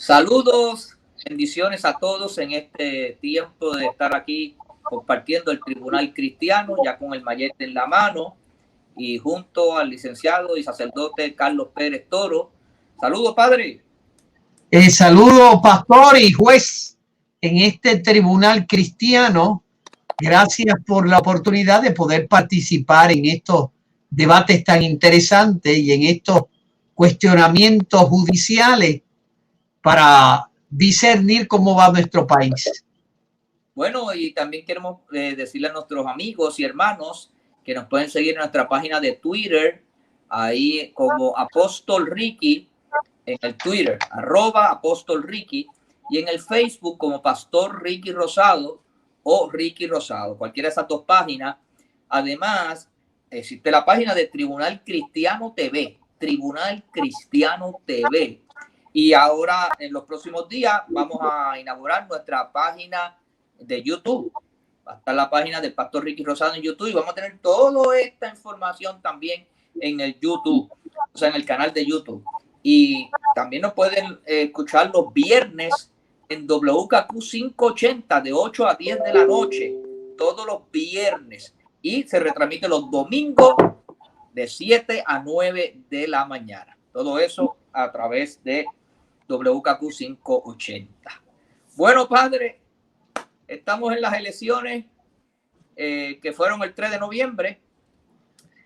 Saludos, bendiciones a todos en este tiempo de estar aquí compartiendo el Tribunal Cristiano, ya con el mallete en la mano y junto al licenciado y sacerdote Carlos Pérez Toro. Saludos, padre. Saludos, pastor y juez, en este Tribunal Cristiano. Gracias por la oportunidad de poder participar en estos debates tan interesantes y en estos cuestionamientos judiciales para discernir cómo va nuestro país. Bueno, y también queremos decirle a nuestros amigos y hermanos que nos pueden seguir en nuestra página de Twitter, ahí como Apóstol Ricky, en el Twitter, @ApóstolRicky, y en el Facebook como Pastor Ricky Rosado o Ricky Rosado, cualquiera de esas dos páginas. Además, existe la página de Tribunal Cristiano TV, Tribunal Cristiano TV. Y ahora, en los próximos días, vamos a inaugurar nuestra página de YouTube. Va a estar la página del Pastor Ricky Rosado en YouTube y vamos a tener toda esta información también en el YouTube, o sea, en el canal de YouTube. Y también nos pueden escuchar los viernes en WKQ 580 de 8 a 10 de la noche, todos los viernes. Y se retransmite los domingos de 7 a 9 de la mañana. Todo eso a través de WKQ 580. Bueno, padre, estamos en las elecciones que fueron el 3 de noviembre.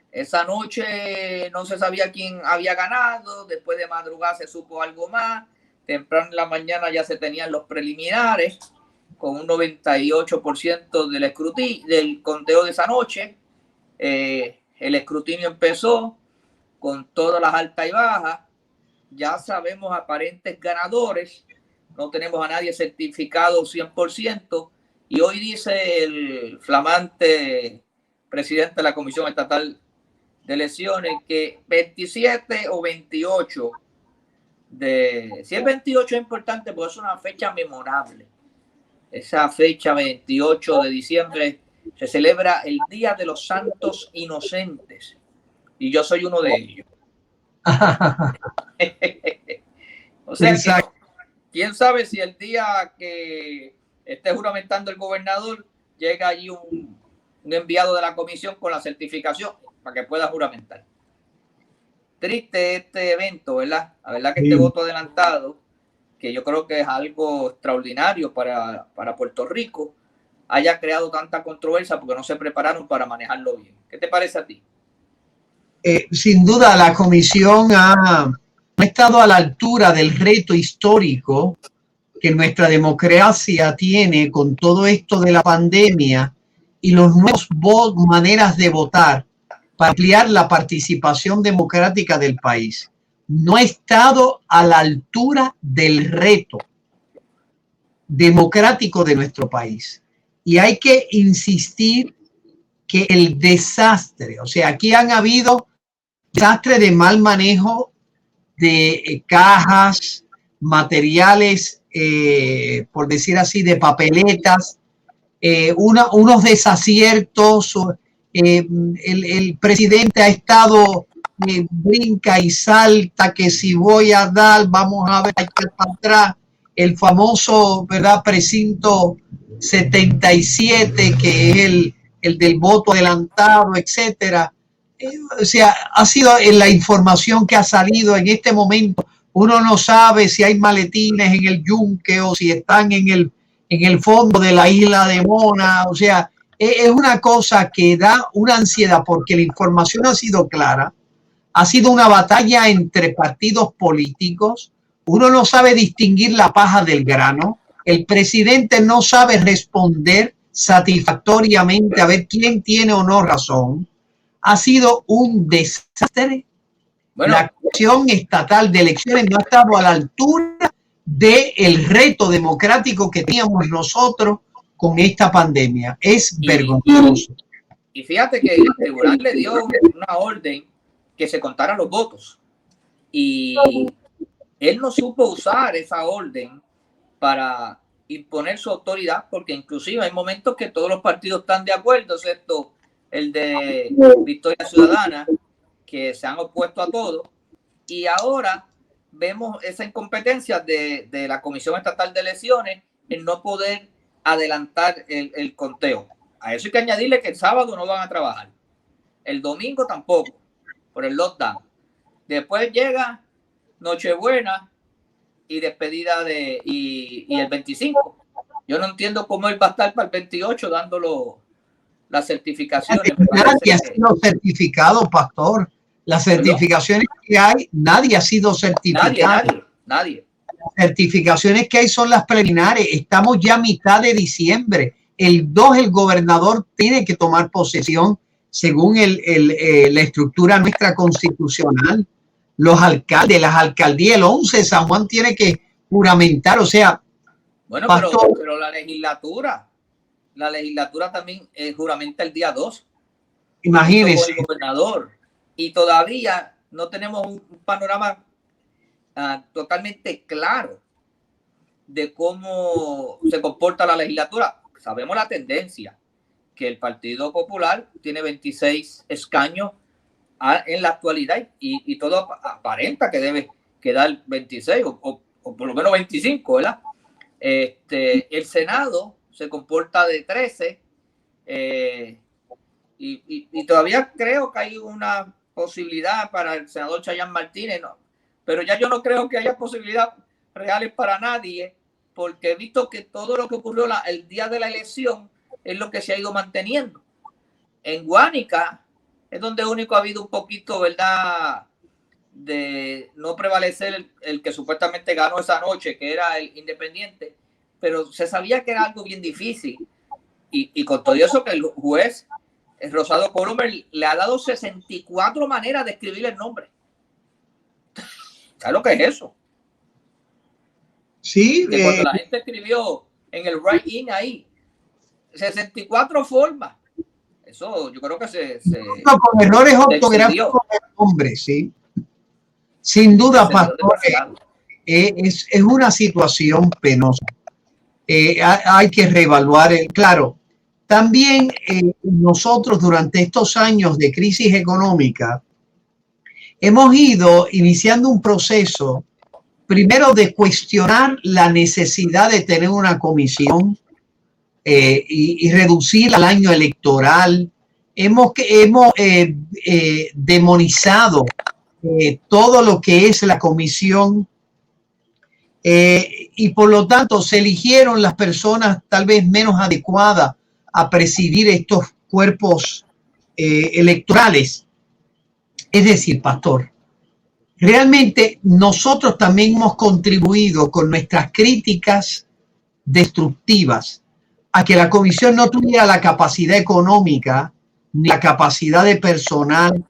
Esa noche no se sabía quién había ganado. Después de madrugada se supo algo más. Temprano en la mañana ya se tenían los preliminares con un 98% del conteo de esa noche. El escrutinio empezó con todas las altas y bajas. Ya sabemos aparentes ganadores. No tenemos a nadie certificado 100%. Y hoy dice el flamante presidente de la Comisión Estatal de Elecciones que 27 o 28 si es 28 es importante porque es una fecha memorable. Esa fecha 28 de diciembre se celebra el Día de los Santos Inocentes y yo soy uno de ellos. O sea que quién sabe si el día que esté juramentando el gobernador llega allí un enviado de la comisión con la certificación para que pueda juramentar. Triste este evento, ¿verdad? La verdad que este voto adelantado, que yo creo que es algo extraordinario para Puerto Rico, haya creado tanta controversia porque no se prepararon para manejarlo bien. ¿Qué te parece a ti? Sin duda, la comisión ha estado a la altura del reto histórico que nuestra democracia tiene con todo esto de la pandemia y los nuevos maneras de votar para ampliar la participación democrática del país. No ha estado a la altura del reto democrático de nuestro país. Y hay que insistir que el desastre, o sea, aquí han habido desastre de mal manejo de cajas, materiales, por decir así, de papeletas, unos desaciertos. El presidente ha estado brinca y salta que si voy a dar, vamos a ver, hay que ir para atrás. El famoso, ¿verdad?, precinto 77, que es el del voto adelantado, etcétera. O sea, ha sido la información que ha salido en este momento. Uno no sabe si hay maletines en el yunque o si están en el fondo de la isla de Mona. O sea, es una cosa que da una ansiedad porque la información ha sido clara. Ha sido una batalla entre partidos políticos. Uno no sabe distinguir la paja del grano. El presidente no sabe responder satisfactoriamente a ver quién tiene o no razón. Ha sido un desastre. Bueno, la Comisión Estatal de Elecciones no ha estado a la altura del reto democrático que teníamos nosotros con esta pandemia. Es vergonzoso. Y fíjate que el tribunal le dio una orden que se contaran los votos. Y él no supo usar esa orden para imponer su autoridad, porque inclusive hay momentos que todos los partidos están de acuerdo, excepto el de Victoria Ciudadana, que se han opuesto a todo. Y ahora vemos esa incompetencia de la Comisión Estatal de Elecciones en no poder adelantar el conteo. A eso hay que añadirle que el sábado no van a trabajar, el domingo tampoco, por el lockdown. Después llega Nochebuena y despedida y el 25. Yo no entiendo cómo él va a estar para el 28 dándolo las certificaciones. Nadie ha sido certificado, pastor. Las certificaciones que hay, nadie ha sido certificado. Nadie. Las certificaciones que hay son las preliminares. Estamos ya a mitad de diciembre. El 2, el gobernador tiene que tomar posesión según la estructura nuestra constitucional. Los alcaldes, las alcaldías, el 11, San Juan tiene que juramentar. O sea, bueno, pastor, pero la legislatura también juramenta el día 2. Imagínese. El gobernador. Y todavía no tenemos un panorama totalmente claro de cómo se comporta la legislatura. Sabemos la tendencia, que el Partido Popular tiene 26 escaños en la actualidad y todo aparenta que debe quedar 26 o por lo menos 25, ¿verdad? El Senado se comporta de 13 y todavía creo que hay una posibilidad para el senador Chayán Martínez, ¿no? Pero ya yo no creo que haya posibilidades reales para nadie, porque he visto que todo lo que ocurrió el día de la elección es lo que se ha ido manteniendo. En Guánica es donde único ha habido un poquito, ¿verdad?, de no prevalecer el que supuestamente ganó esa noche, que era el independiente, pero se sabía que era algo bien difícil. Y con todo eso que el juez Rosado Colomer le ha dado 64 maneras de escribir el nombre. ¿Sabes lo que es eso? Sí. Que cuando la gente escribió en el write-in ahí, 64 formas. Eso yo creo que con errores ortográficos del nombre, sí. Sin duda, pastor, es una situación penosa. Hay que reevaluar. Claro, también nosotros durante estos años de crisis económica hemos ido iniciando un proceso, primero de cuestionar la necesidad de tener una comisión y reducir al año electoral. Hemos demonizado todo lo que es la comisión y por lo tanto se eligieron las personas tal vez menos adecuadas a presidir estos cuerpos electorales. Es decir, pastor, realmente nosotros también hemos contribuido con nuestras críticas destructivas a que la comisión no tuviera la capacidad económica, ni la capacidad de personal,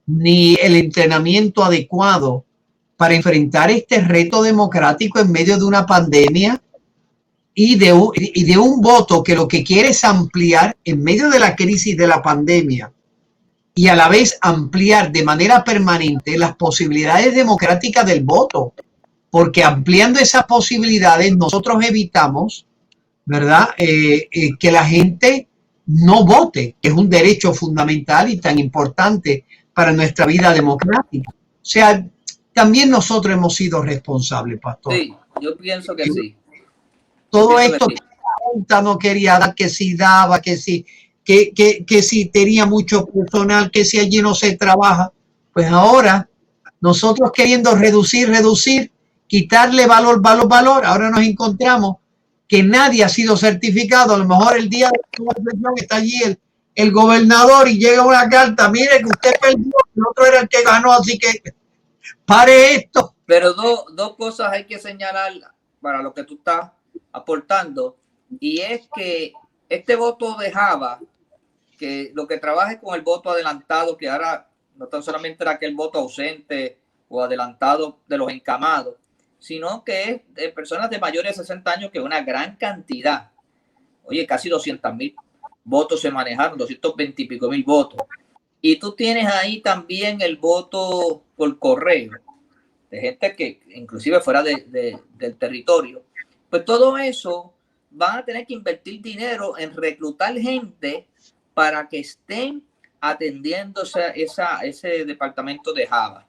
ni el entrenamiento adecuado para enfrentar este reto democrático en medio de una pandemia y de un voto que lo que quiere es ampliar en medio de la crisis de la pandemia y a la vez ampliar de manera permanente las posibilidades democráticas del voto, porque ampliando esas posibilidades nosotros evitamos, ¿verdad?, que la gente no vote, que es un derecho fundamental y tan importante para nuestra vida democrática. O sea, también nosotros hemos sido responsables, pastor. Sí, yo pienso que sí. Todo esto que la Junta no quería dar, que si daba, que si tenía mucho personal, que si allí no se trabaja, pues ahora nosotros queriendo reducir, quitarle valor, ahora nos encontramos que nadie ha sido certificado. A lo mejor el día de la elección está allí el gobernador y llega una carta, mire que usted perdió, el otro era el que ganó, así que pare esto. Pero dos cosas hay que señalar para lo que tú estás aportando, y es que este voto de Java, que lo que trabaja es con el voto adelantado, que ahora no tan solamente era aquel voto ausente o adelantado de los encamados, sino que es de personas de mayores de 60 años, que es una gran cantidad. Oye, casi 200,000 votos se manejaron, 220 y pico mil votos. Y tú tienes ahí también el voto por correo, de gente que inclusive fuera del territorio. Pues todo eso van a tener que invertir dinero en reclutar gente para que estén atendiendo ese departamento de Java.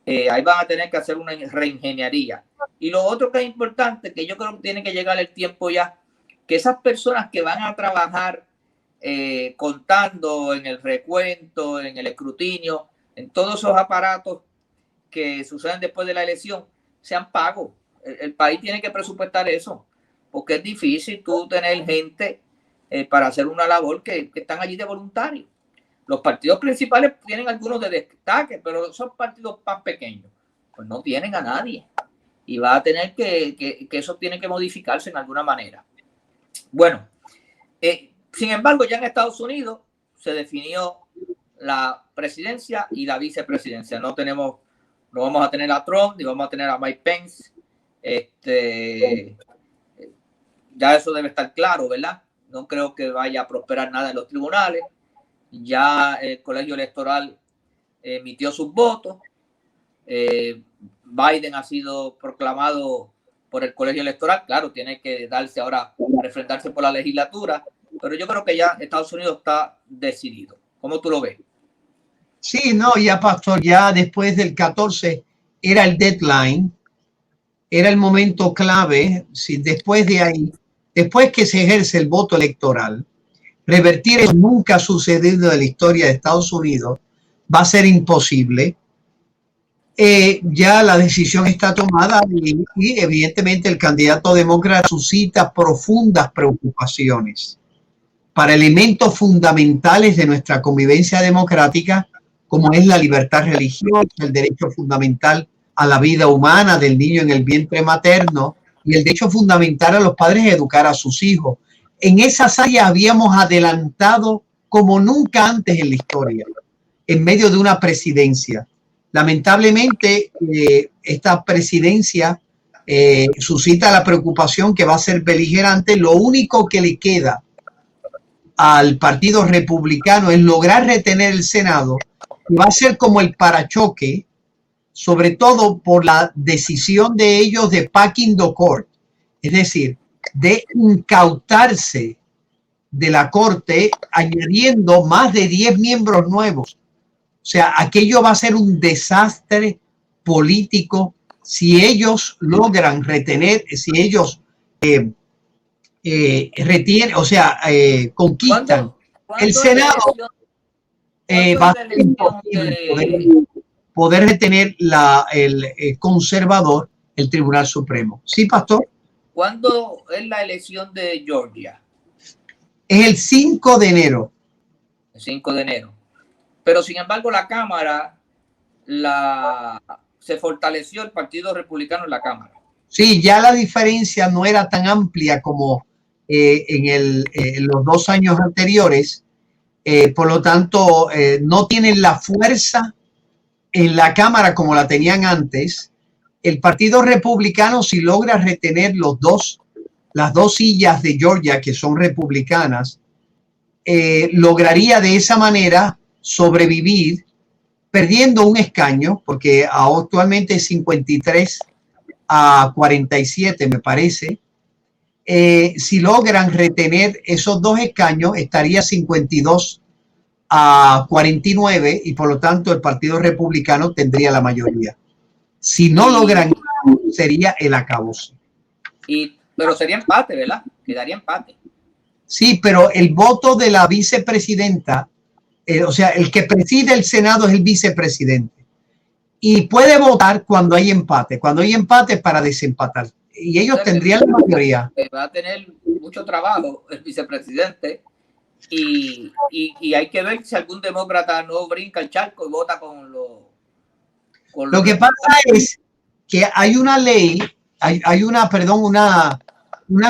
ahí van a tener que hacer una reingeniería. Y lo otro que es importante, que yo creo que tiene que llegar el tiempo ya, que esas personas que van a trabajar contando en el recuento, en el escrutinio, en todos esos aparatos que suceden después de la elección, sean pagos. El país tiene que presupuestar eso, porque es difícil tú tener gente para hacer una labor que están allí de voluntarios. Los partidos principales tienen algunos de destaque, pero esos partidos más pequeños, pues no tienen a nadie. Y va a tener que eso tiene que modificarse en alguna manera. Bueno, sin embargo, ya en Estados Unidos se definió la presidencia y la vicepresidencia. No vamos a tener a Trump, ni vamos a tener a Mike Pence. Ya eso debe estar claro, ¿verdad? No creo que vaya a prosperar nada en los tribunales. Ya el colegio electoral emitió sus votos. Biden ha sido proclamado por el colegio electoral. Claro, tiene que darse ahora, refrendarse por la legislatura, pero yo creo que ya Estados Unidos está decidido. ¿Cómo tú lo ves? Sí, no, ya pastor, ya después del 14 era el deadline, era el momento clave. Si después de ahí, después que se ejerce el voto electoral, revertir eso nunca ha sucedido en la historia de Estados Unidos, va a ser imposible. Ya la decisión está tomada y evidentemente el candidato demócrata suscita profundas preocupaciones para elementos fundamentales de nuestra convivencia democrática, como es la libertad religiosa, el derecho fundamental a la vida humana del niño en el vientre materno y el derecho fundamental a los padres a educar a sus hijos. En esas áreas habíamos adelantado como nunca antes en la historia, en medio de una presidencia. Lamentablemente, esta presidencia suscita la preocupación que va a ser beligerante. Lo único que le queda al Partido Republicano es lograr retener el Senado, y va a ser como el parachoque, sobre todo por la decisión de ellos de packing the court, es decir, de incautarse de la corte, añadiendo más de 10 miembros nuevos. O sea, aquello va a ser un desastre político si ellos logran retener, si ellos retienen, o sea, conquistan el Senado. Va a ser imposible poder retener el conservador, el Tribunal Supremo. ¿Sí, pastor? ¿Cuándo es la elección de Georgia? Es el 5 de enero. El 5 de enero. Pero sin embargo la Cámara se fortaleció el Partido Republicano en la Cámara. Sí, ya la diferencia no era tan amplia como en los 2 años anteriores. Por lo tanto, no tienen la fuerza en la Cámara como la tenían antes. El Partido Republicano, si logra retener las dos sillas de Georgia que son republicanas, lograría de esa manera sobrevivir, perdiendo un escaño, porque actualmente es 53-47, me parece. Si logran retener esos 2 escaños, estaría 52-49 y por lo tanto el Partido Republicano tendría la mayoría. Si no logran, sería el acabose. Pero sería empate, ¿verdad? Quedaría empate. Sí, pero el voto de la vicepresidenta, o sea, el que preside el Senado es el vicepresidente y puede votar cuando hay empate. Cuando hay empate para desempatar. Y ellos tendrían la mayoría. Va a tener mucho trabajo el vicepresidente y hay que ver si algún demócrata no brinca el charco y vota con lo que pasa es que hay una ley, hay una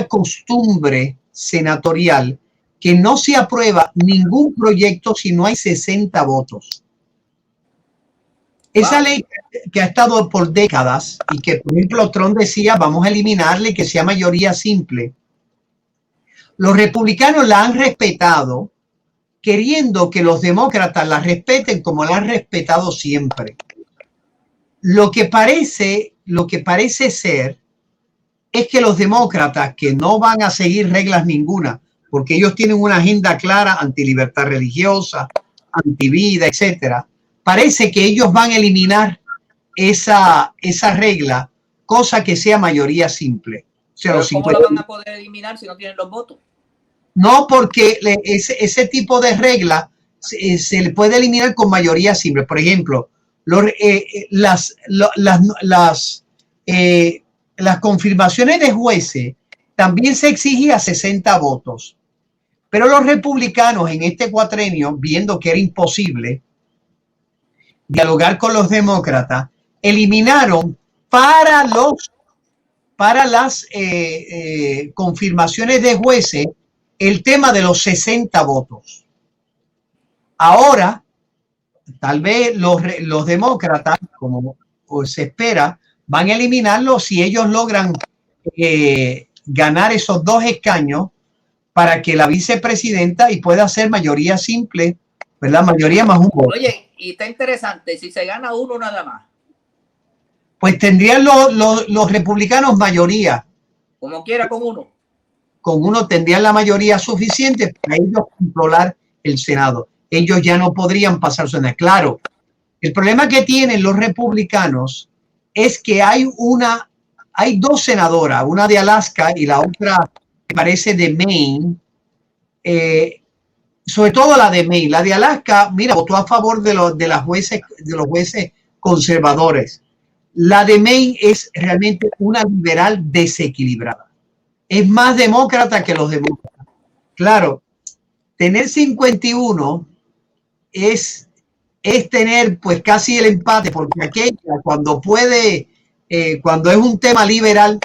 costumbre senatorial que no se aprueba ningún proyecto si no hay 60 votos. Esa ley que ha estado por décadas y que, por ejemplo, Trump decía, vamos a eliminarle que sea mayoría simple. Los republicanos la han respetado, queriendo que los demócratas la respeten como la han respetado siempre. Lo que parece ser es que los demócratas, que no van a seguir reglas ninguna, porque ellos tienen una agenda clara antilibertad religiosa, antivida, etcétera, parece que ellos van a eliminar esa regla, cosa que sea mayoría simple. O sea, Pero los ¿cómo 50. la van a poder eliminar si no tienen los votos? No, porque ese tipo de regla se le puede eliminar con mayoría simple. Por ejemplo, las confirmaciones de jueces también se exigía 60 votos. Pero los republicanos en este cuatrenio, viendo que era imposible dialogar con los demócratas, eliminaron para las confirmaciones de jueces el tema de los 60 votos. Ahora, tal vez los demócratas, como se espera, van a eliminarlo si ellos logran ganar esos 2 escaños para que la vicepresidenta y pueda hacer mayoría simple, ¿verdad? Mayoría más un voto. Oye, y está interesante, si se gana uno nada más. Pues tendrían los republicanos mayoría. Como quiera con uno. Con uno tendrían la mayoría suficiente para ellos controlar el Senado. Ellos ya no podrían pasar su nada. Claro, el problema que tienen los republicanos es que hay 2 senadoras, una de Alaska y la otra me parece de Maine, sobre todo la de Maine. La de Alaska, mira, votó a favor de los jueces conservadores. La de Maine es realmente una liberal desequilibrada. Es más demócrata que los demócratas. Claro, tener 51 es tener pues casi el empate, porque aquella cuando puede, cuando es un tema liberal,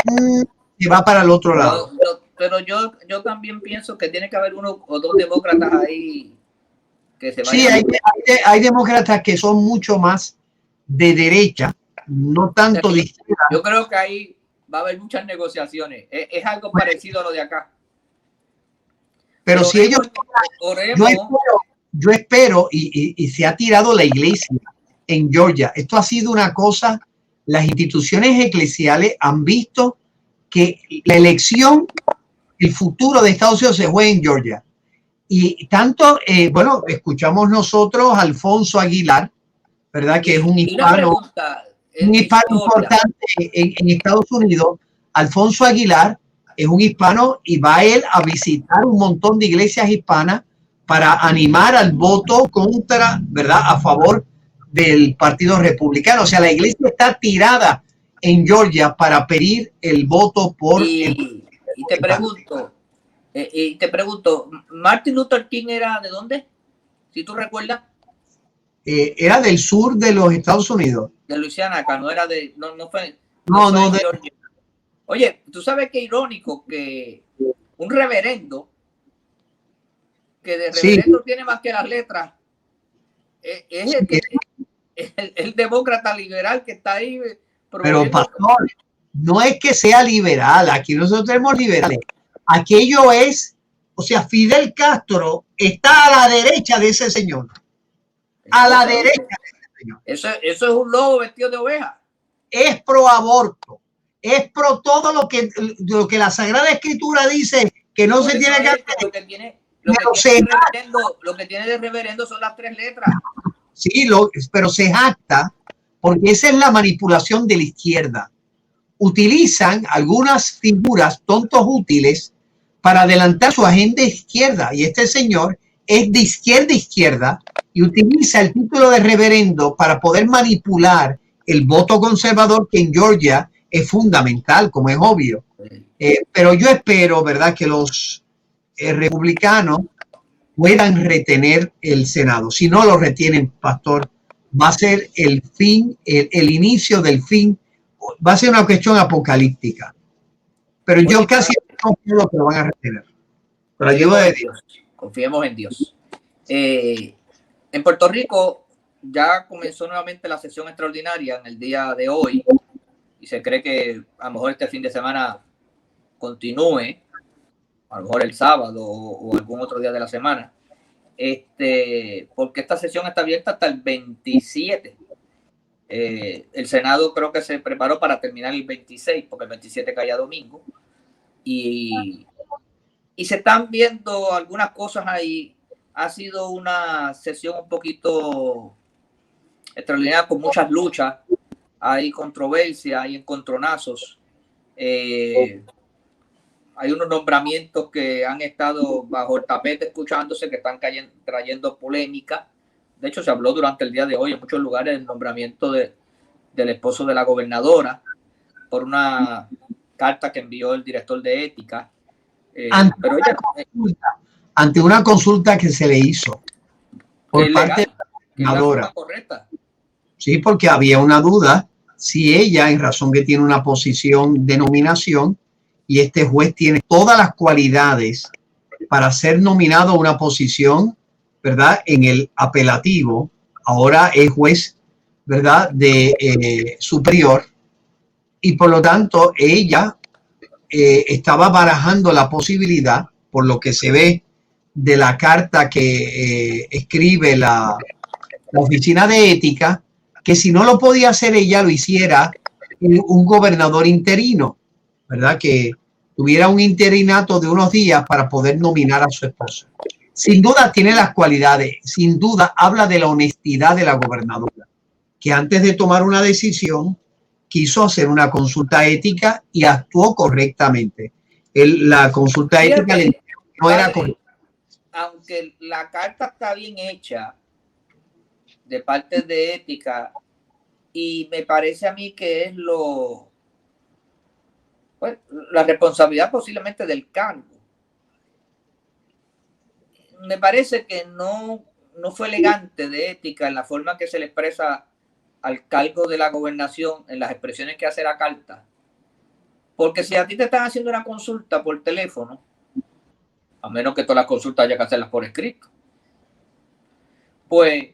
se va para el otro lado. Pero yo también pienso que tiene que haber uno o dos demócratas ahí que se vayan. Sí, hay demócratas que son mucho más de derecha, no tanto de izquierda. Yo creo que ahí va a haber muchas negociaciones. Es algo parecido a lo de acá. Pero si ellos... Yo espero y se ha tirado la iglesia en Georgia. Esto ha sido una cosa, las instituciones eclesiales han visto que la elección, el futuro de Estados Unidos se juega en Georgia. Y tanto, bueno, escuchamos nosotros a Alfonso Aguilar, ¿verdad? Que es un hispano importante en Estados Unidos. Alfonso Aguilar es un hispano y va él a visitar un montón de iglesias hispanas para animar al voto contra, ¿verdad? A favor del Partido Republicano. O sea, la iglesia está tirada en Georgia para pedir el voto por... Y te pregunto, ¿Martin Luther King era de dónde? Si tú recuerdas. Era del sur de los Estados Unidos. De Luisiana, acá, no era de... No fue de Georgia. Oye, tú sabes qué irónico que un reverendo que de reverendo tiene más que las letras es el demócrata liberal que está ahí. Pero pastor, no es que sea liberal, aquí nosotros tenemos liberales. Aquello es, o sea, Fidel Castro está a la derecha de ese señor. A la derecha de ese señor. Eso es un lobo vestido de oveja. Es pro aborto, es pro todo lo que la Sagrada Escritura dice que no se tiene que hacer. Lo que tiene de reverendo son las 3 letras. Sí, pero se jacta porque esa es la manipulación de la izquierda. Utilizan algunas figuras tontos útiles para adelantar su agenda izquierda. Y este señor es de izquierda a izquierda y utiliza el título de reverendo para poder manipular el voto conservador, que en Georgia es fundamental, como es obvio. Pero yo espero, ¿verdad?, que los republicanos puedan retener el Senado. Si no lo retienen, pastor, va a ser el fin, el inicio del fin. Va a ser una cuestión apocalíptica. Pero yo casi no creo que lo van a retener. Pero ayuda de Dios. Confiemos en Dios. En Puerto Rico ya comenzó nuevamente la sesión extraordinaria en el día de hoy y se cree que a lo mejor este fin de semana continúe, a lo mejor el sábado o algún otro día de la semana, porque esta sesión está abierta hasta el 27. El Senado creo que se preparó para terminar el 26, porque el 27 caía domingo, y se están viendo algunas cosas ahí. Ha sido una sesión un poquito extraordinaria, con muchas luchas. hay controversia, hay encontronazos. Hay unos nombramientos que han estado bajo el tapete escuchándose, que están trayendo polémica. De hecho, se habló durante el día de hoy en muchos lugares del nombramiento del esposo de la gobernadora por una carta que envió el director de ética. Ante una consulta que se le hizo por parte de la gobernadora. Correcta. Sí, porque había una duda si ella, en razón que tiene una posición de nominación y este juez tiene todas las cualidades para ser nominado a una posición, ¿verdad? En el apelativo, ahora es juez, ¿verdad? De superior, y por lo tanto ella estaba barajando la posibilidad, por lo que se ve de la carta que escribe la oficina de ética, que si no lo podía hacer ella, lo hiciera un gobernador interino, ¿verdad? Que tuviera un interinato de unos días para poder nominar a su esposo. Sin duda tiene las cualidades, sin duda habla de la honestidad de la gobernadora, que antes de tomar una decisión quiso hacer una consulta ética y actuó correctamente. La consulta ética no era correcta. Aunque la carta está bien hecha de parte de ética, y me parece a mí que es la responsabilidad posiblemente del cargo. Me parece que no fue elegante de ética en la forma que se le expresa al cargo de la gobernación, en las expresiones que hace la carta. Porque si a ti te están haciendo una consulta por teléfono, a menos que todas las consultas haya que hacerlas por escrito, pues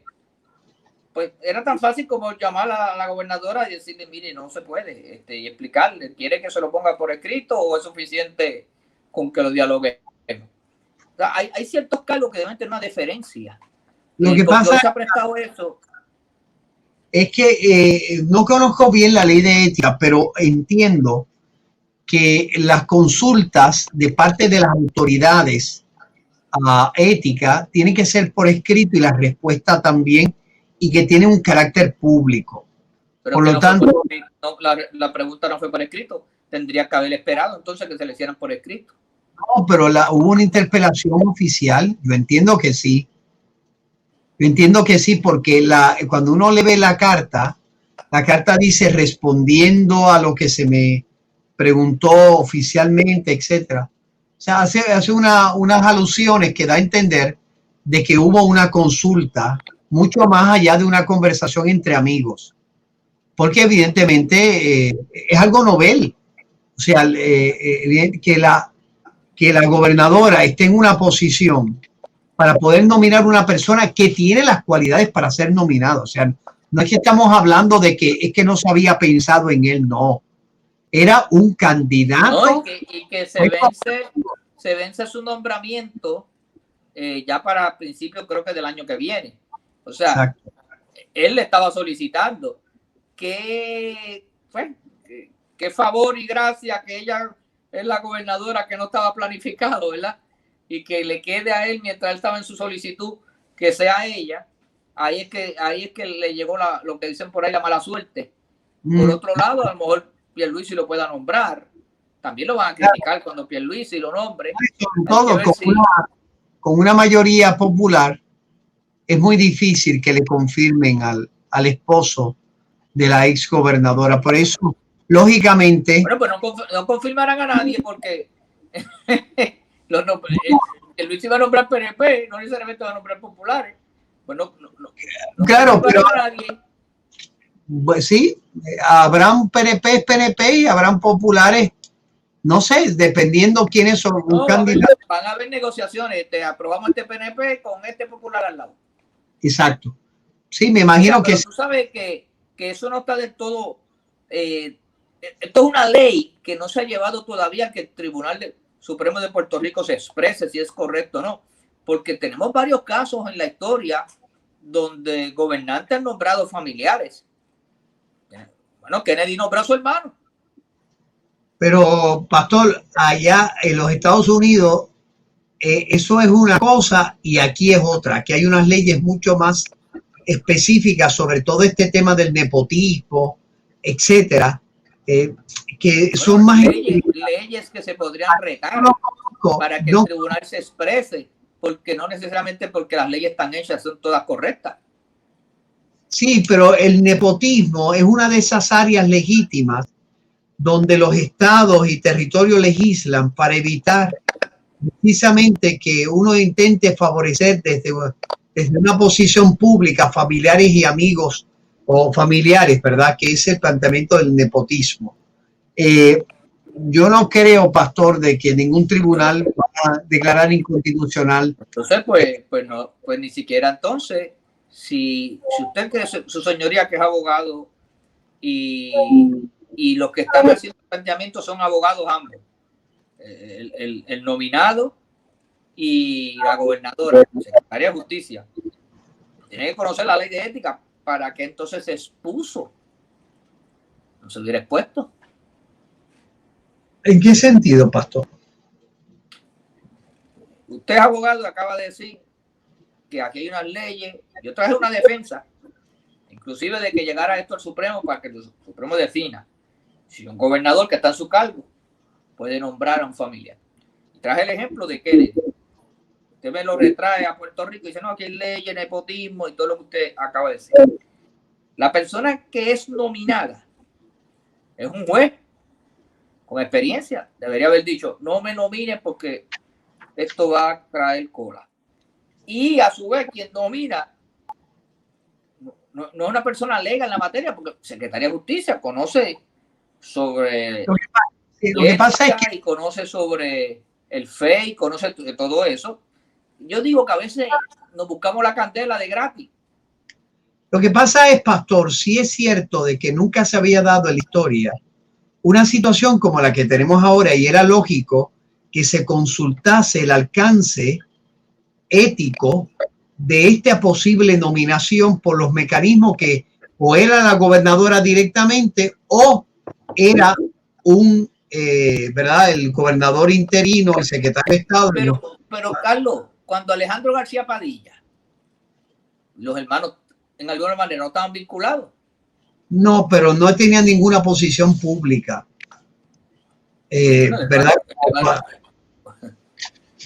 era tan fácil como llamar a la gobernadora y decirle, mire, no se puede, y explicarle, ¿quiere que se lo ponga por escrito o es suficiente con que lo dialogue? O sea, hay ciertos cargos que deben tener una deferencia. Lo que pasa se ha prestado eso. Es que no conozco bien la ley de ética, pero entiendo que las consultas de parte de las autoridades éticas tienen que ser por escrito y la respuesta también, y que tiene un carácter público. Pero por lo tanto, la pregunta no fue por escrito. Tendría que haber esperado entonces que se le hicieran por escrito. No, pero hubo una interpelación oficial. Yo entiendo que sí. Yo entiendo que sí, porque cuando uno le ve la carta dice respondiendo a lo que se me preguntó oficialmente, etcétera. O sea, hace unas alusiones que da a entender de que hubo una consulta mucho más allá de una conversación entre amigos, porque evidentemente es algo novel. O sea, que la gobernadora esté en una posición para poder nominar una persona que tiene las cualidades para ser nominado. O sea, no es que estamos hablando de que es que no se había pensado en él, no. Era un candidato. No, y que se vence su nombramiento ya para principios, creo que del año que viene. O sea, exacto, él le estaba solicitando qué favor y gracia que ella es la gobernadora, que no estaba planificado, ¿verdad? Y que le quede a él mientras él estaba en su solicitud, que sea ella. Ahí es que le llegó lo que dicen por ahí, la mala suerte. Por otro lado, a lo mejor Pierluisi lo pueda nombrar. También lo van a criticar cuando Pierluisi lo nombre. Sobre todo con una mayoría popular, es muy difícil que le confirmen al esposo de la ex gobernadora. Por eso, lógicamente... Bueno, pues no confirmarán a nadie porque Luis iba a nombrar PNP, no necesariamente va a nombrar populares. Bueno, no claro, pero a nadie. Pues sí, habrán PNP y habrán populares, no sé, dependiendo quiénes son un candidato. Van a haber negociaciones, aprobamos este PNP con este popular al lado. Exacto. Sí, me imagino que... Tú sabes que eso no está del todo... esto es una ley que no se ha llevado todavía que el Tribunal Supremo de Puerto Rico se exprese si es correcto o no. Porque tenemos varios casos en la historia donde gobernantes han nombrado familiares. Bueno, Kennedy nombró a su hermano. Pero, pastor, allá en los Estados Unidos... eso es una cosa y aquí es otra. Aquí hay unas leyes mucho más específicas sobre todo este tema del nepotismo etcétera, que Bueno, son más leyes que se podrían retar para que el tribunal se exprese, porque no necesariamente porque las leyes están hechas son todas correctas. Sí, pero el nepotismo es una de esas áreas legítimas donde los estados y territorios legislan para evitar precisamente que uno intente favorecer desde una posición pública familiares y amigos o familiares, ¿verdad? Que es el planteamiento del nepotismo. Yo no creo, pastor, de que ningún tribunal va a declarar inconstitucional. Entonces, pues ni siquiera entonces, si usted cree, su señoría que es abogado y los que están haciendo planteamientos son abogados ambos, el nominado y la gobernadora, secretaria de Justicia, tiene que conocer la ley de ética para que entonces se expuso, no se hubiera expuesto. ¿En qué sentido, pastor? Usted es abogado y acaba de decir que aquí hay unas leyes. Yo traje una defensa, inclusive de que llegara esto al Supremo para que el Supremo defina si un gobernador que está en su cargo puede nombrar a un familiar. Y traje el ejemplo de Kennedy. Usted me lo retrae a Puerto Rico y dice, no, aquí hay leyes, nepotismo y todo lo que usted acaba de decir. La persona que es nominada es un juez con experiencia. Debería haber dicho, no me nominen porque esto va a traer cola. Y a su vez, quien nomina no es una persona legal en la materia, porque Secretaría de Justicia conoce sobre lo que pasa es que y conoce sobre el FEI, conoce todo eso. Yo digo que a veces nos buscamos la candela de gratis. Lo que pasa es, pastor, sí es cierto de que nunca se había dado en la historia una situación como la que tenemos ahora y era lógico que se consultase el alcance ético de esta posible nominación por los mecanismos que o era la gobernadora directamente o era un, ¿verdad? El gobernador interino, el secretario de Estado. Pero Carlos, cuando Alejandro García Padilla, los hermanos en alguna manera no estaban vinculados. No, pero no tenía ninguna posición pública. ¿Verdad?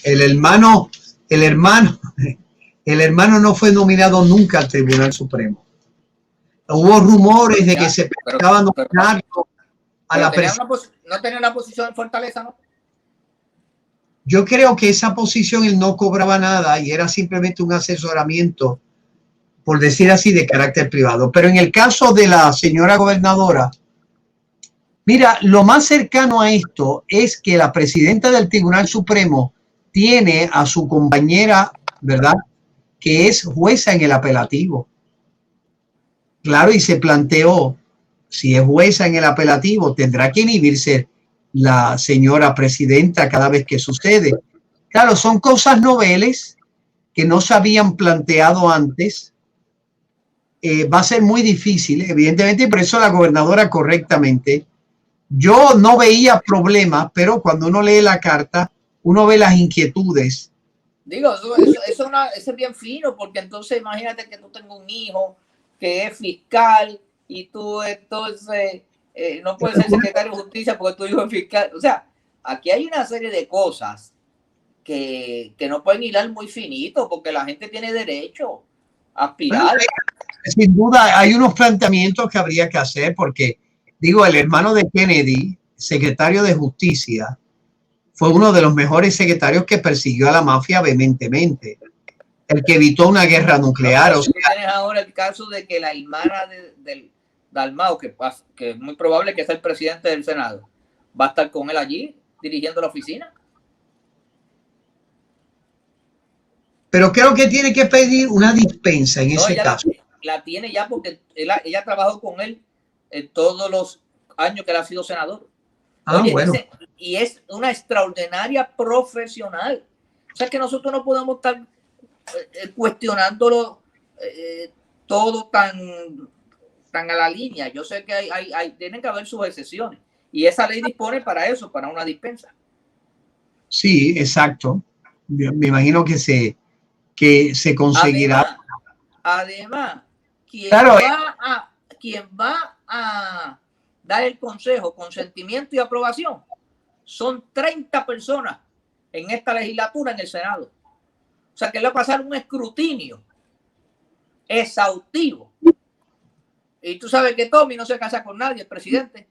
El hermano no fue nominado nunca al Tribunal Supremo. Hubo rumores de que se pensaba nominarlo a la presidencia. No tenía una posición en Fortaleza, ¿no? Yo creo que esa posición él no cobraba nada y era simplemente un asesoramiento, por decir así, de carácter privado. Pero en el caso de la señora gobernadora, mira, lo más cercano a esto es que la presidenta del Tribunal Supremo tiene a su compañera, ¿verdad?, que es jueza en el apelativo. Claro, y se planteó, si es jueza en el apelativo, tendrá que inhibirse la señora presidenta cada vez que sucede. Claro, son cosas noveles que no se habían planteado antes. Va a ser muy difícil, evidentemente, y por eso la gobernadora correctamente. Yo no veía problemas, pero cuando uno lee la carta, uno ve las inquietudes. Digo, eso es bien fino, porque entonces imagínate que tú tengas un hijo que es fiscal y tú entonces no puedes ser secretario de justicia porque tu hijo es fiscal. O sea, aquí hay una serie de cosas que no pueden hilar muy finito porque la gente tiene derecho a aspirar. Sin duda, hay unos planteamientos que habría que hacer porque, digo, el hermano de Kennedy, secretario de Justicia, fue uno de los mejores secretarios que persiguió a la mafia vehementemente. El que evitó una guerra nuclear. No, o sea, tienes ahora el caso de que la hermana del Dalmau, que es muy probable que sea el presidente del Senado, va a estar con él allí dirigiendo la oficina. Pero creo que tiene que pedir una dispensa en ese caso. La tiene ya porque ella trabajó con él en todos los años que él ha sido senador. Oye, bueno. Y es una extraordinaria profesional. O sea que nosotros no podemos estar cuestionándolo todo tan a la línea. Yo sé que tienen que haber sus excepciones y esa ley dispone para eso, para una dispensa. Sí, exacto. Me imagino que se conseguirá. Además, quien va a dar el consejo, consentimiento y aprobación, son 30 personas en esta legislatura en el Senado. O sea que le va a pasar un escrutinio exhaustivo. Y tú sabes que Tommy no se casa con nadie, el presidente.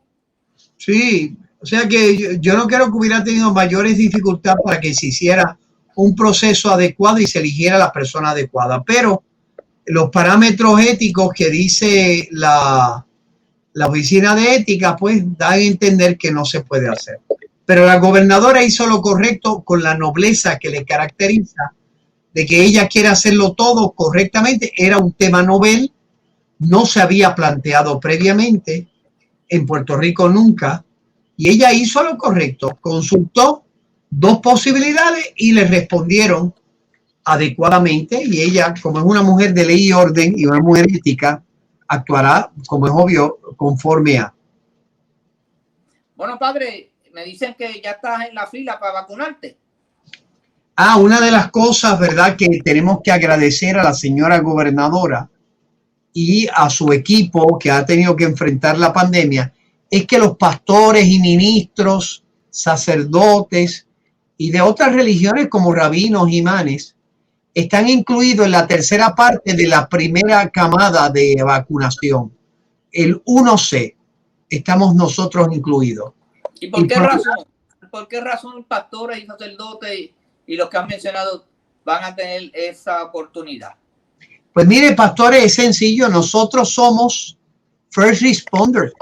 Sí, o sea que yo no creo que hubiera tenido mayores dificultades para que se hiciera un proceso adecuado y se eligiera la persona adecuada. Pero los parámetros éticos que dice la oficina de ética, pues dan a entender que no se puede hacer. Pero la gobernadora hizo lo correcto con la nobleza que le caracteriza, de que ella quiere hacerlo todo correctamente. Era un tema novel, no se había planteado previamente en Puerto Rico nunca, y ella hizo lo correcto, consultó dos posibilidades y le respondieron adecuadamente, y ella, como es una mujer de ley y orden y una mujer ética, actuará, como es obvio, conforme a. Bueno, padre, me dicen que ya estás en la fila para vacunarte. Una de las cosas, ¿verdad?, que tenemos que agradecer a la señora gobernadora y a su equipo que ha tenido que enfrentar la pandemia, es que los pastores y ministros, sacerdotes y de otras religiones como rabinos, imanes, están incluidos en la tercera parte de la primera camada de vacunación. El 1C, estamos nosotros incluidos. ¿Y por qué razón? ¿Por qué razón pastores y sacerdotes y los que han mencionado van a tener esa oportunidad? Pues mire, pastores, es sencillo. Nosotros somos first responders.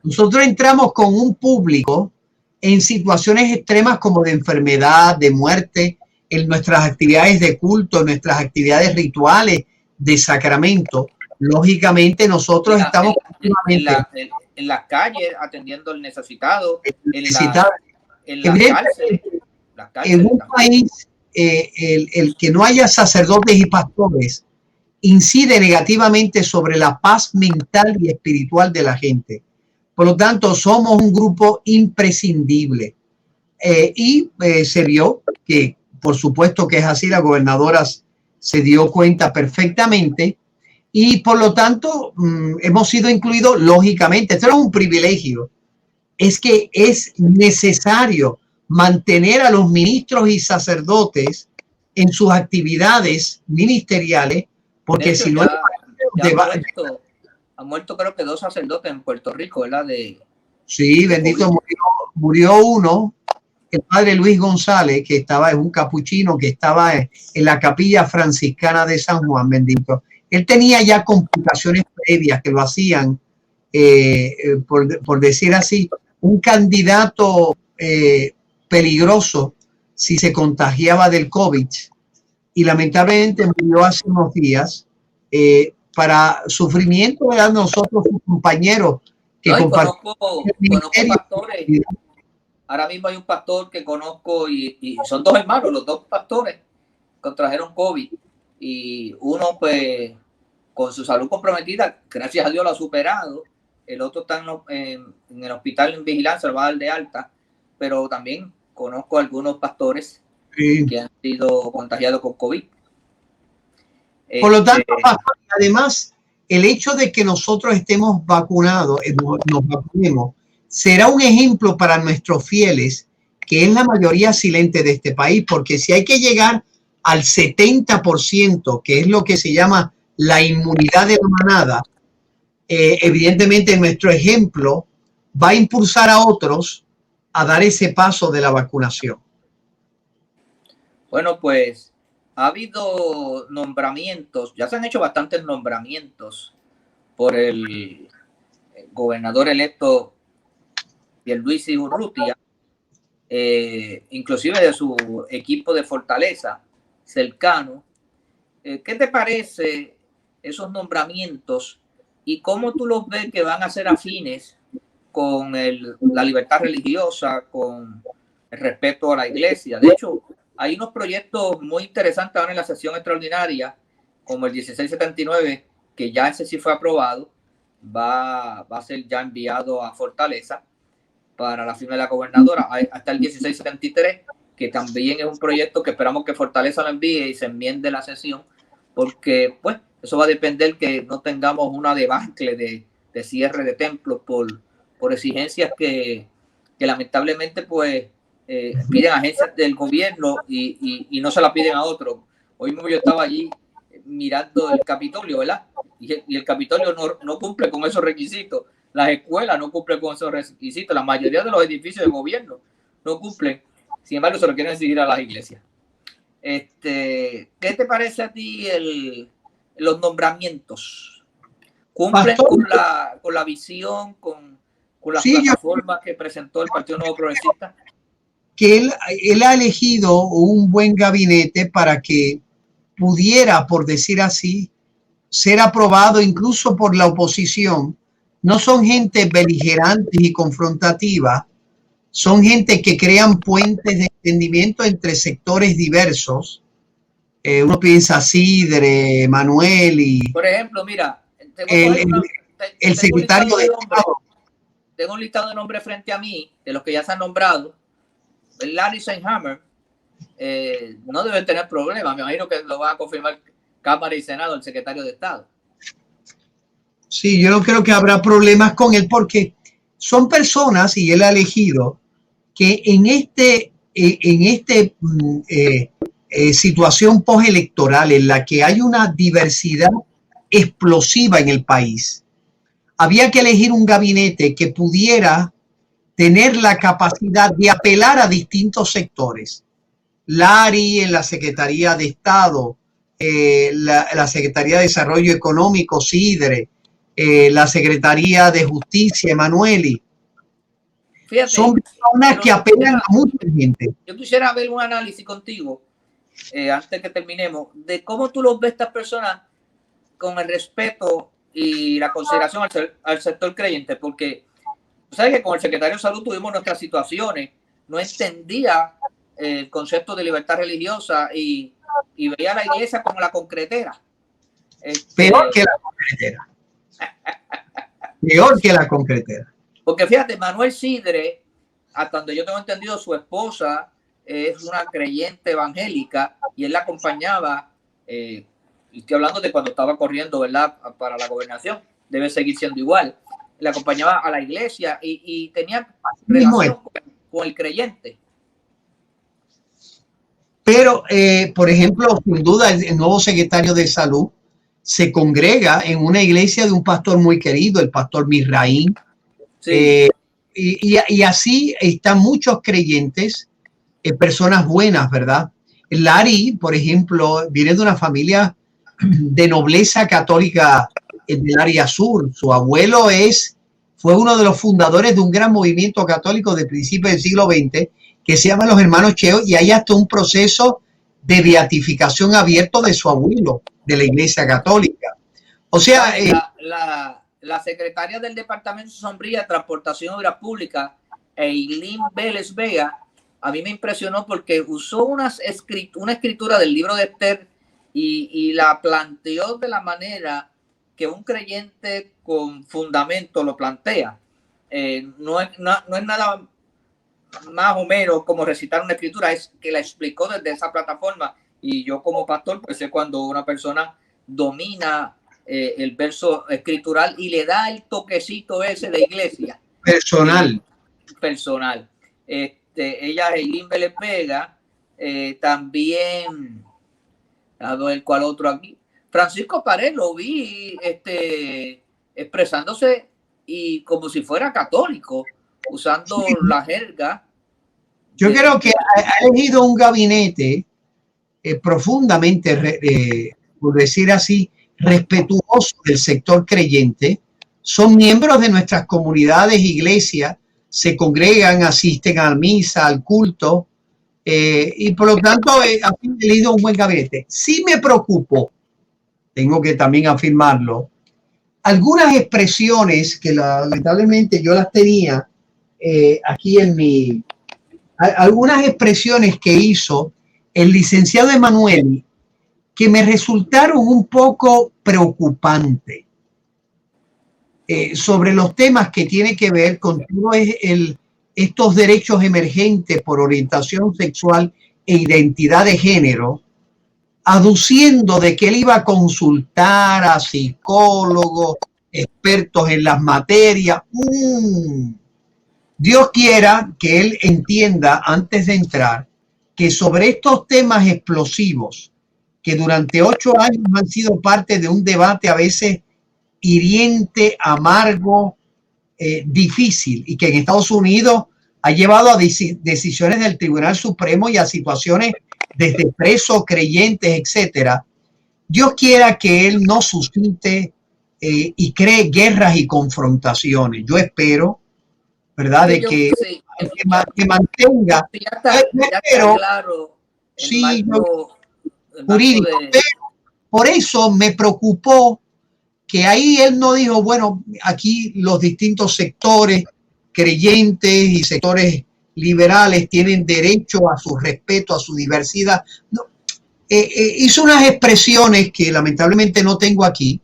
Nosotros entramos con un público en situaciones extremas como de enfermedad, de muerte, en nuestras actividades de culto, en nuestras actividades rituales de sacramento. Lógicamente nosotros estamos en las calles atendiendo al necesitado, en las cárceles. En un país, el que no haya sacerdotes y pastores incide negativamente sobre la paz mental y espiritual de la gente. Por lo tanto, somos un grupo imprescindible. Se vio que, por supuesto que es así, la gobernadora se dio cuenta perfectamente y por lo tanto hemos sido incluidos lógicamente. Esto no es un privilegio, es que es necesario mantener a los ministros y sacerdotes en sus actividades ministeriales, porque si no... Han muerto creo que 2 sacerdotes en Puerto Rico, ¿verdad? Sí, bendito, murió uno, el padre Luis González, que es un capuchino que estaba en la capilla franciscana de San Juan, bendito. Él tenía ya complicaciones previas que lo hacían, por decir así, un candidato peligroso si se contagiaba del COVID, y lamentablemente murió hace unos días para sufrimiento de nosotros, sus compañeros que conozco pastores. Ahora mismo hay un pastor que conozco y son 2 hermanos, los 2 pastores contrajeron COVID y uno pues con su salud comprometida, gracias a Dios lo ha superado, el otro está en el hospital en vigilancia, lo va a dar de alta, pero también conozco algunos pastores que han sido contagiados con COVID. Por lo tanto, además, el hecho de que nosotros estemos vacunados, nos vacunemos, será un ejemplo para nuestros fieles, que es la mayoría silente de este país, porque si hay que llegar al 70%, que es lo que se llama la inmunidad de la manada, evidentemente nuestro ejemplo va a impulsar a otros a dar ese paso de la vacunación. Bueno, pues ha habido nombramientos, ya se han hecho bastantes nombramientos por el gobernador electo Pierluisi Urrutia, inclusive de su equipo de Fortaleza cercano. ¿Qué te parece esos nombramientos y cómo tú los ves que van a ser afines con la libertad religiosa, con el respeto a la iglesia? De hecho, hay unos proyectos muy interesantes ahora en la sesión extraordinaria, como el 1679, que ya ese sí fue aprobado, va a ser ya enviado a Fortaleza para la firma de la gobernadora, hasta el 1673, que también es un proyecto que esperamos que Fortaleza lo envíe y se enmiende la sesión, porque pues eso va a depender que no tengamos una debacle de cierre de templos por por exigencias que lamentablemente pues piden agencias del gobierno y no se la piden a otros. Hoy mismo yo estaba allí mirando el Capitolio, ¿verdad? Y el Capitolio no cumple con esos requisitos. Las escuelas no cumplen con esos requisitos. La mayoría de los edificios de gobierno no cumplen. Sin embargo, se lo quieren exigir a las iglesias. ¿Qué te parece a ti los nombramientos? ¿Cumplen con la visión, con las plataformas que presentó el Partido Nuevo Progresista? Que él ha elegido un buen gabinete para que pudiera, por decir así, ser aprobado incluso por la oposición. No son gente beligerante y confrontativa, son gente que crean puentes de entendimiento entre sectores diversos. Uno piensa Sidre, Manuel y... Por ejemplo, mira, el secretario de Estado. Tengo un listado de nombres frente a mí, de los que ya se han nombrado. Larry Steinhammer no debe tener problemas. Me imagino que lo va a confirmar Cámara y Senado, el secretario de Estado. Sí, yo no creo que habrá problemas con él porque son personas, y él ha elegido, que en situación postelectoral en la que hay una diversidad explosiva en el país, había que elegir un gabinete que pudiera tener la capacidad de apelar a distintos sectores. Larry en la Secretaría de Estado, la Secretaría de Desarrollo Económico, Sidre, la Secretaría de Justicia, Emanueli. Fíjate, son personas que apelan a mucha gente. Yo quisiera ver un análisis contigo, antes que terminemos, de cómo tú los ves estas personas con el respeto y la consideración al sector creyente, porque sabes que con el secretario de Salud tuvimos nuestras situaciones, no entendía el concepto de libertad religiosa y veía a la iglesia como la concretera. Peor que la concretera. Peor que la concretera. Porque fíjate, Manuel Sidre, hasta donde yo tengo entendido, su esposa es una creyente evangélica y él la acompañaba, y estoy hablando de cuando estaba corriendo, ¿verdad?, para la gobernación, debe seguir siendo igual. Le acompañaba a la iglesia y tenía relación con el creyente. Pero, por ejemplo, sin duda, el nuevo secretario de Salud se congrega en una iglesia de un pastor muy querido, el pastor Misraín. Sí. Y así están muchos creyentes, personas buenas, ¿verdad? Larry, por ejemplo, viene de una familia de nobleza católica del área sur. Su abuelo fue uno de los fundadores de un gran movimiento católico de principios del siglo XX que se llama los Hermanos Cheo, y hay hasta un proceso de beatificación abierto de su abuelo de la Iglesia Católica. O sea, la secretaria del Departamento de Sombría, Transportación y Obras Públicas, Eileen Vélez Vega, a mí me impresionó porque usó una escritura del libro de Esther y la planteó de la manera que un creyente con fundamento lo plantea. No es nada más o menos como recitar una escritura, es que la explicó desde esa plataforma. Y yo como pastor, pues sé cuando una persona domina el verso escritural y le da el toquecito ese de iglesia. Personal. Personal. Ella es Eileen Vélez Vega, también, a ver cuál otro aquí. Francisco Pared lo vi expresándose y como si fuera católico, usando la jerga. Yo creo que ha elegido un gabinete profundamente, por decir así, respetuoso del sector creyente. Son miembros de nuestras comunidades, iglesias, se congregan, asisten a la misa, al culto, y por lo tanto ha elegido un buen gabinete. Sí me preocupo, tengo que también afirmarlo, algunas expresiones que lamentablemente yo las tenía aquí en algunas expresiones que hizo el licenciado Emanueli que me resultaron un poco preocupantes sobre los temas que tienen que ver con todos estos derechos emergentes por orientación sexual e identidad de género, aduciendo de que él iba a consultar a psicólogos expertos en las materias. Dios quiera que él entienda antes de entrar que sobre estos temas explosivos que durante 8 años han sido parte de un debate a veces hiriente, amargo, difícil, y que en Estados Unidos ha llevado a decisiones del Tribunal Supremo y a situaciones desde presos, creyentes, etcétera. Dios quiera que él no suscite y cree guerras y confrontaciones. Yo espero, ¿verdad? De que mantenga. Ya está claro el marco jurídico. Pero por eso me preocupó que ahí él no dijo, bueno, aquí los distintos sectores creyentes y sectores liberales tienen derecho a su respeto, a su diversidad. No, hizo unas expresiones que lamentablemente no tengo aquí,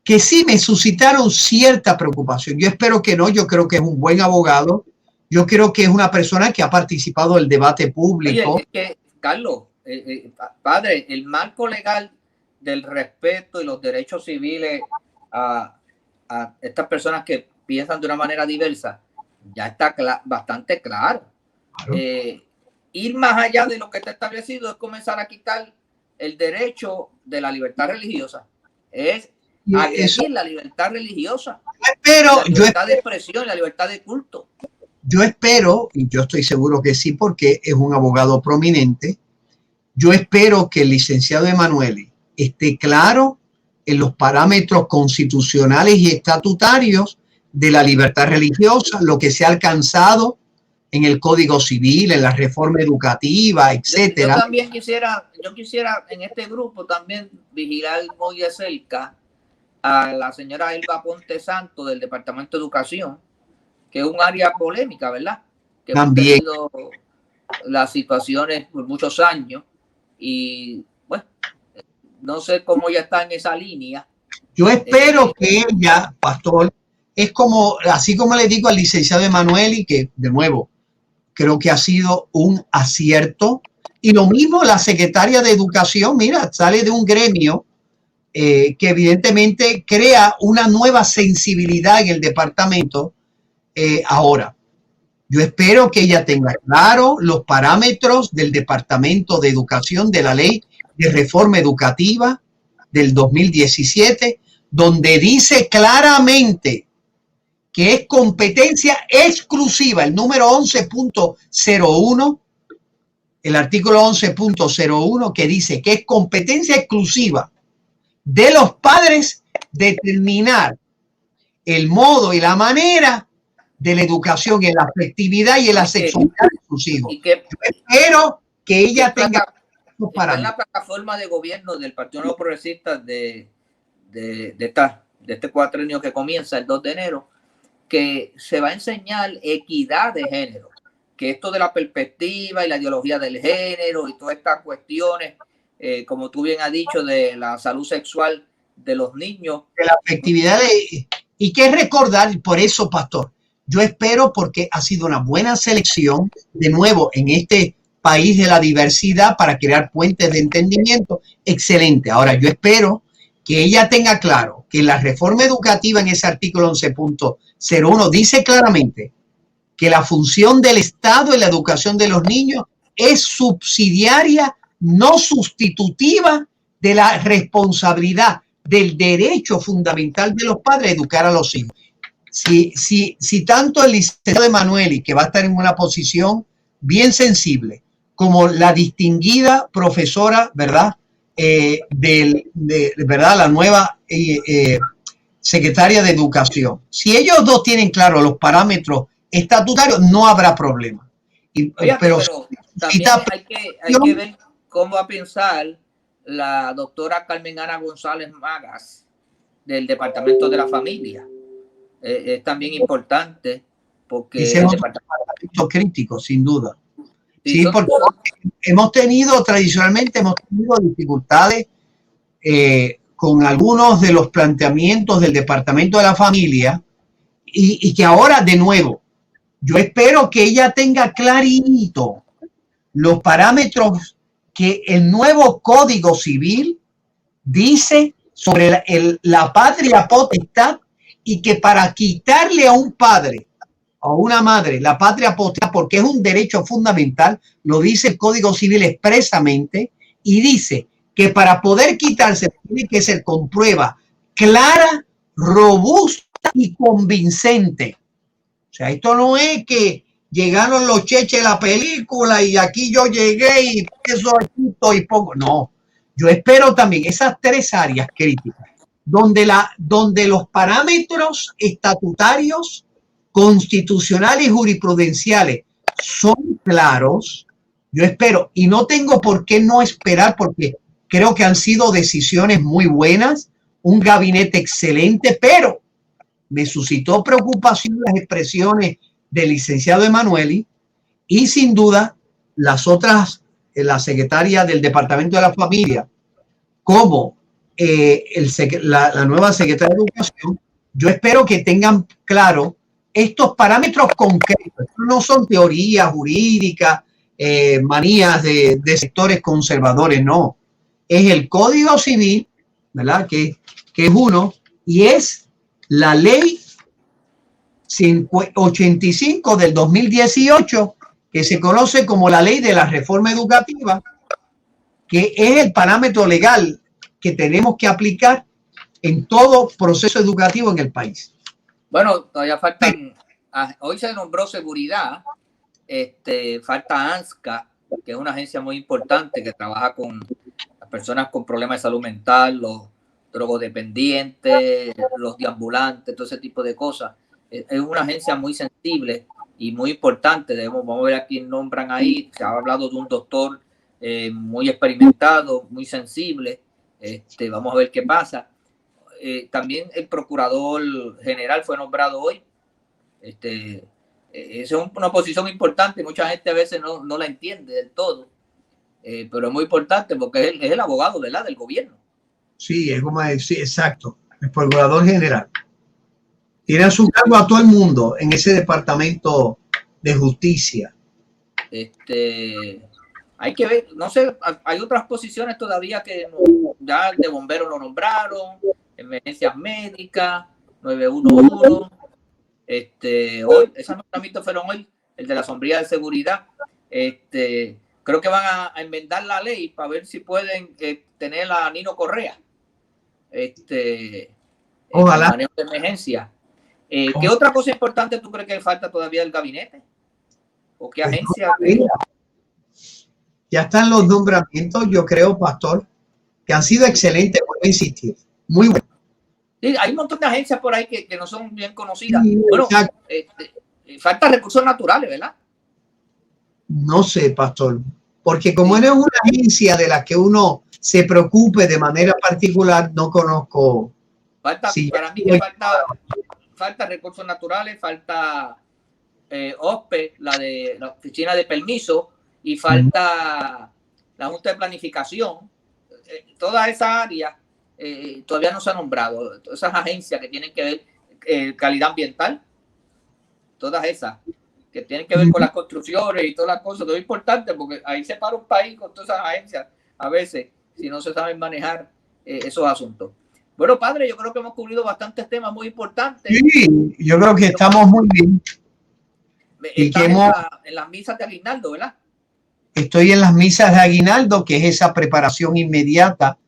que sí me suscitaron cierta preocupación. Yo espero que no, yo creo que es un buen abogado, yo creo que es una persona que ha participado del debate público. Oye, es que, Carlos, padre, el marco legal del respeto y los derechos civiles a estas personas que piensan de una manera diversa ya está bastante claro. Ir más allá de lo que está establecido es comenzar a quitar el derecho de la libertad religiosa, es agredir la libertad religiosa, la libertad de expresión, la libertad de culto. Yo espero, y yo estoy seguro que sí, porque es un abogado prominente, yo espero que el licenciado Emanueli esté claro en los parámetros constitucionales y estatutarios de la libertad religiosa, lo que se ha alcanzado en el Código Civil, en la reforma educativa, etcétera. Yo también quisiera en este grupo también vigilar muy de cerca a la señora Elba Ponte Santo del Departamento de Educación, que es un área polémica, ¿verdad? Que también hemos tenido las situaciones por muchos años y bueno, no sé cómo ella está en esa línea. Yo espero que ella, pastor, es como, así como le digo al licenciado Emanueli, que de nuevo, creo que ha sido un acierto. Y lo mismo la secretaria de Educación, mira, sale de un gremio que evidentemente crea una nueva sensibilidad en el departamento ahora. Yo espero que ella tenga claro los parámetros del Departamento de Educación de la Ley de Reforma Educativa del 2017, donde dice claramente que es competencia exclusiva, el número 11.01, el artículo 11.01, que dice que es competencia exclusiva de los padres determinar el modo y la manera de la educación en la afectividad y en la sexualidad de sus hijos. Yo espero que ella tenga está en la plataforma de gobierno del Partido Nuevo Progresista de este cuatrenio que comienza el 2 de enero, que se va a enseñar equidad de género, que esto de la perspectiva y la ideología del género y todas estas cuestiones, como tú bien has dicho, de la salud sexual de los niños. De la afectividad y que recordar, por eso, pastor, yo espero, porque ha sido una buena selección, de nuevo, en este país de la diversidad, para crear puentes de entendimiento. Excelente. Ahora, yo espero que ella tenga claro que la reforma educativa en ese artículo 11.01 dice claramente que la función del Estado en la educación de los niños es subsidiaria, no sustitutiva de la responsabilidad del derecho fundamental de los padres a educar a los hijos. Si tanto el licenciado Emanueli, que va a estar en una posición bien sensible, como la distinguida profesora, ¿verdad? ¿Verdad? La nueva secretaria de Educación. Si ellos dos tienen claro los parámetros estatutarios, no habrá problema. Pero también hay que ver cómo va a pensar la doctora Carmen Ana González Magas del Departamento de la Familia. Es también importante porque es un departamento crítico, sin duda. Sí, porque tradicionalmente hemos tenido dificultades con algunos de los planteamientos del Departamento de la Familia y que ahora, de nuevo, yo espero que ella tenga clarito los parámetros que el nuevo Código Civil dice sobre la patria potestad, y que para quitarle a un padre o una madre la patria potestad, porque es un derecho fundamental, lo dice el Código Civil expresamente, y dice que para poder quitarse tiene que ser con prueba clara, robusta y convincente. O sea, esto no es que llegaron los cheches de la película y aquí yo llegué y eso aquí y pongo. No, yo espero también esas tres áreas críticas donde los parámetros estatutarios, constitucionales y jurisprudenciales son claros. Yo espero, y no tengo por qué no esperar, porque creo que han sido decisiones muy buenas, un gabinete excelente, pero me suscitó preocupación las expresiones del licenciado Emanueli y sin duda las otras, la secretaria del Departamento de la Familia, como la nueva secretaria de Educación. Yo espero que tengan claro estos parámetros concretos. No son teorías jurídicas, manías de sectores conservadores, no. Es el Código Civil, ¿verdad? Que es uno, y es la ley 85 del 2018, que se conoce como la ley de la reforma educativa, que es el parámetro legal que tenemos que aplicar en todo proceso educativo en el país. Bueno, todavía faltan, hoy se nombró seguridad, falta ANSCA, que es una agencia muy importante que trabaja con las personas con problemas de salud mental, los drogodependientes, los deambulantes, todo ese tipo de cosas. Es una agencia muy sensible y muy importante. Vamos a ver a quién nombran ahí. Se ha hablado de un doctor muy experimentado, muy sensible. Vamos a ver qué pasa. También el procurador general fue nombrado hoy. Es una posición importante. Mucha gente a veces no la entiende del todo, pero es muy importante porque es el abogado, ¿verdad?, del gobierno. Sí, es como decir, exacto, el procurador general. Tiene a su cargo a todo el mundo en ese departamento de justicia. Hay que ver, no sé, hay otras posiciones todavía que ya de bomberos lo nombraron, emergencias médicas, 911. Hoy, esos nombramientos fueron hoy, el de la sombrilla de seguridad. Creo que van a enmendar la ley para ver si pueden tener a Nino Correa. Ojalá. En manejo de emergencia. ¿Qué otra cosa importante tú crees que falta todavía del gabinete? ¿O qué agencia? Ya están los nombramientos, yo creo, Pastor, que han sido excelentes, vuelvo a insistir. Muy buenos. Sí, hay un montón de agencias por ahí que no son bien conocidas. Sí, bueno, falta recursos naturales, ¿verdad? No sé, Pastor, porque como no es una agencia de la que uno se preocupe de manera particular, no conozco. Para mí que falta recursos naturales, falta OSPE, la oficina de permiso, y falta la Junta de Planificación. Todas esas áreas todavía no se han nombrado. Todas esas agencias que tienen que ver calidad ambiental, todas esas que tienen que ver con las construcciones y todas las cosas, todo es importante porque ahí se para un país con todas esas agencias a veces, si no se saben manejar esos asuntos. Bueno, padre, yo creo que hemos cubrido bastantes temas muy importantes. Sí, yo creo que estamos muy bien. En las misas de Aguinaldo, ¿verdad? Estoy en las misas de Aguinaldo, que es esa preparación inmediata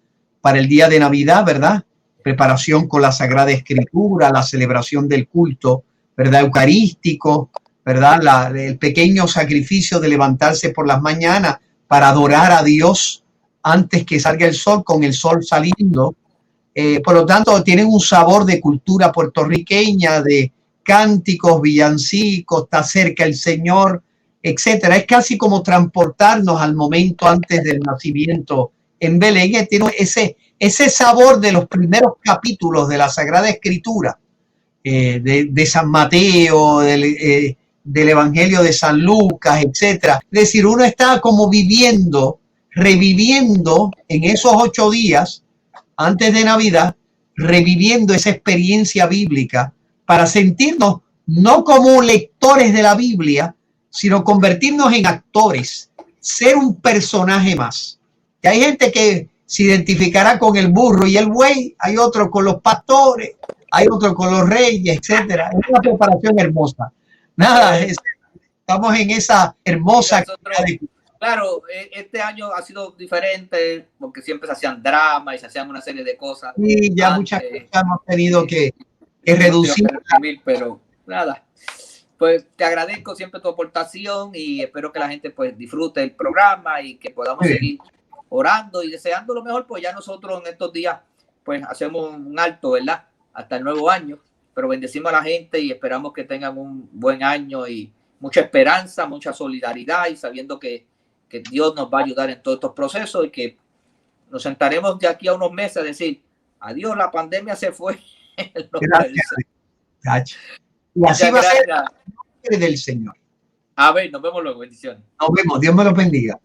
para el día de Navidad, ¿verdad? Preparación con la Sagrada Escritura, la celebración del culto, ¿verdad? Eucarístico, ¿verdad? El pequeño sacrificio de levantarse por las mañanas para adorar a Dios antes que salga el sol, con el sol saliendo. Por lo tanto, tienen un sabor de cultura puertorriqueña, de cánticos, villancicos, está cerca el Señor, etcétera. Es casi como transportarnos al momento antes del nacimiento en Belén. Tiene ese sabor de los primeros capítulos de la Sagrada Escritura, de San Mateo, del Evangelio de San Lucas, etcétera. Es decir, uno está como reviviendo en esos 8 días antes de Navidad, reviviendo esa experiencia bíblica para sentirnos no como lectores de la Biblia, sino convertirnos en actores, ser un personaje más. Y hay gente que se identificará con el burro y el buey, hay otro con los pastores, hay otro con los reyes, etcétera. Es una preparación hermosa. Nada, estamos en esa hermosa. Claro, este año ha sido diferente porque siempre se hacían dramas y se hacían una serie de cosas. Y ya muchas cosas hemos tenido que reducir. Pero nada, pues te agradezco siempre tu aportación y espero que la gente pues disfrute el programa y que podamos seguir orando y deseando lo mejor. Pues ya nosotros en estos días pues hacemos un alto, ¿verdad? Hasta el nuevo año, pero bendecimos a la gente y esperamos que tengan un buen año y mucha esperanza, mucha solidaridad y sabiendo que Dios nos va a ayudar en todos estos procesos y que nos sentaremos de aquí a unos meses a decir, adiós, la pandemia se fue. Gracias. Y así va a ser el nombre del Señor. A ver, nos vemos luego, bendiciones. Nos vemos, Dios me los bendiga.